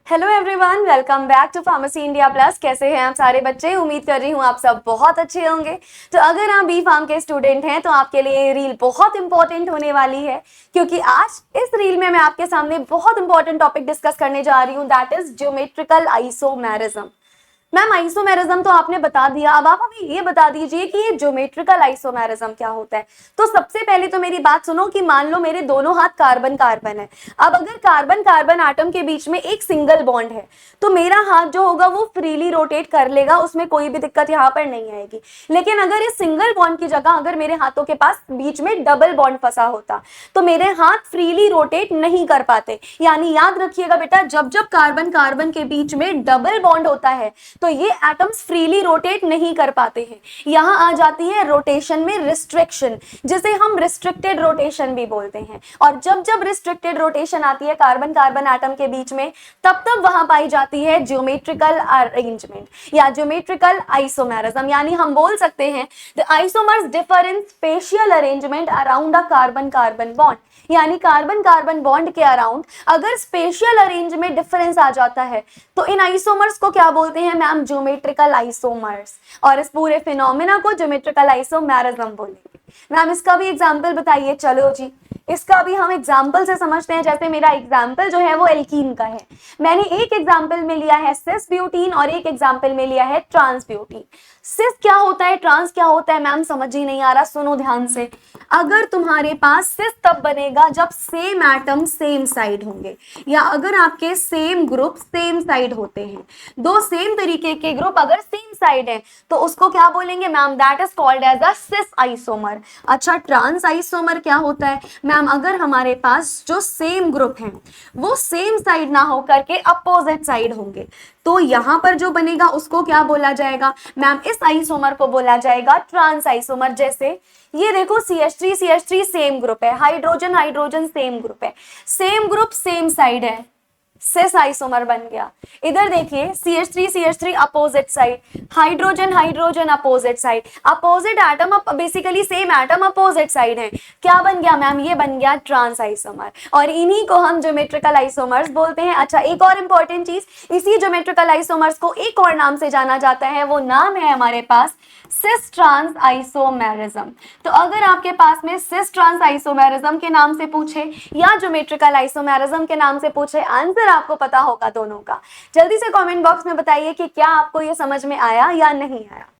Hello everyone, welcome back to pharmacy India plus. कैसे हैं आप सारे बच्चे? उम्मीद कर रही हूँ आप सब बहुत अच्छे होंगे। तो अगर आप बी फार्म के स्टूडेंट हैं तो आपके लिए ये रील बहुत इंपॉर्टेंट होने वाली है, क्योंकि आज इस रील में मैं आपके सामने बहुत इंपॉर्टेंट टॉपिक डिस्कस करने जा रही हूँ, that is geometrical isomerism. Ma'am isomerism तो आपने बता दिया, अब आप हमें ये बता दीजिए कि ये ज्योमेट्रिकल आइसोमेरिज्म क्या होता है। तो सबसे पहले तो मेरी बात सुनो कि मान लो मेरे दोनों हाथ कार्बन कार्बन है। अब अगर कार्बन कार्बन एटम के बीच में एक सिंगल बॉन्ड है तो मेरा हाथ जो होगा वो फ्रीली रोटेट कर लेगा, उसमें कोई भी दिक्कत यहाँ पर नहीं आएगी। लेकिन अगर इस सिंगल बॉन्ड की जगह अगर मेरे हाथों के पास बीच में डबल बॉन्ड फंसा होता तो मेरे हाथ फ्रीली रोटेट नहीं कर पाते। यानी याद रखिएगा बेटा, जब जब कार्बन कार्बन के बीच में डबल बॉन्ड होता है तो ये एटम्स फ्रीली रोटेट नहीं कर पाते हैं। यहां आ जाती है रोटेशन में रिस्ट्रिक्शन, जिसे हम रिस्ट्रिक्टेड रोटेशन भी बोलते हैं। और जब जब रिस्ट्रिक्टेड रोटेशन आती है कार्बन कार्बन एटम के बीच में, तब तब वहां पाई जाती है ज्योमेट्रिकल अरेंजमेंट या ज्योमेट्रिकल आइसोमेरिज्म। यानी हम बोल सकते हैं the isomers differ in spatial arrangement around a carbon carbon bond. यानी कार्बन कार्बन बॉन्ड के अराउंड अगर स्पेशियल अरेंज में डिफरेंस आ जाता है तो इन आइसोमर्स को क्या बोलते हैं मैम? Geometrical isomers. और इस पूरे फिनोमेना को ज्योमेट्रिकल आइसोमेरिज्म बोलेंगे। मैम इसका भी एग्जांपल बताइए। चलो जी, इसका भी हम एग्जाम्पल से समझते हैं। जैसे मेरा एग्जाम्पल जो है वो एल्कीन का है। मैंने एक एग्जाम्पल में लिया है सिस ब्यूटीन और एक एग्जाम्पल में लिया है ट्रांस ब्यूटीन। सिस क्या होता है, ट्रांस क्या होता है मैम? समझ ही नहीं आ रहा, सुनो ध्यान से। अगर तुम्हारे पास सिस तब बनेगा जब सेम एटम सेम साइड होंगे, या अगर आपके सेम ग्रुप सेम साइड होते हैं। दो सेम तरीके के ग्रुप अगर सेम साइड है तो उसको क्या बोलेंगे ma'am? That is called as a cis isomer. अच्छा, ट्रांस आइसोमर क्या होता है मैम? अगर हमारे पास जो सेम ग्रुप हैं वो सेम साइड ना हो करके अपोजिट साइड होंगे तो यहां पर जो बनेगा उसको क्या बोला जाएगा मैम? इस आइसोमर को बोला जाएगा ट्रांस आइसोमर। जैसे ये देखो CH3 सेम ग्रुप है, हाइड्रोजन हाइड्रोजन सेम ग्रुप है, सेम ग्रुप सेम साइड है, सिस आइसोमर बन गया। इधर देखिए CH3 opposite side, hydrogen hydrogen opposite side, opposite atom basically same atom opposite side है। क्या बन गया मैम? ये बन गया ट्रांस आइसोमर। और इन्हीं को हम ज्योमेट्रिकल आइसोमर्स बोलते हैं। अच्छा, एक और इंपॉर्टेंट चीज, इसी ज्योमेट्रिकल आइसोमर्स को एक और नाम से जाना जाता है, वो नाम है हमारे पास सिस ट्रांस आइसोमेरिज्म। तो अगर आपके पास में सिस ट्रांस आइसोमेरिज्म के नाम से पूछे या ज्योमेट्रिकल आइसोमेरिज्म के नाम से पूछे, आंसर आपको पता होगा दोनों का। जल्दी से कमेंट बॉक्स में बताइए कि क्या आपको ये समझ में आया या नहीं आया।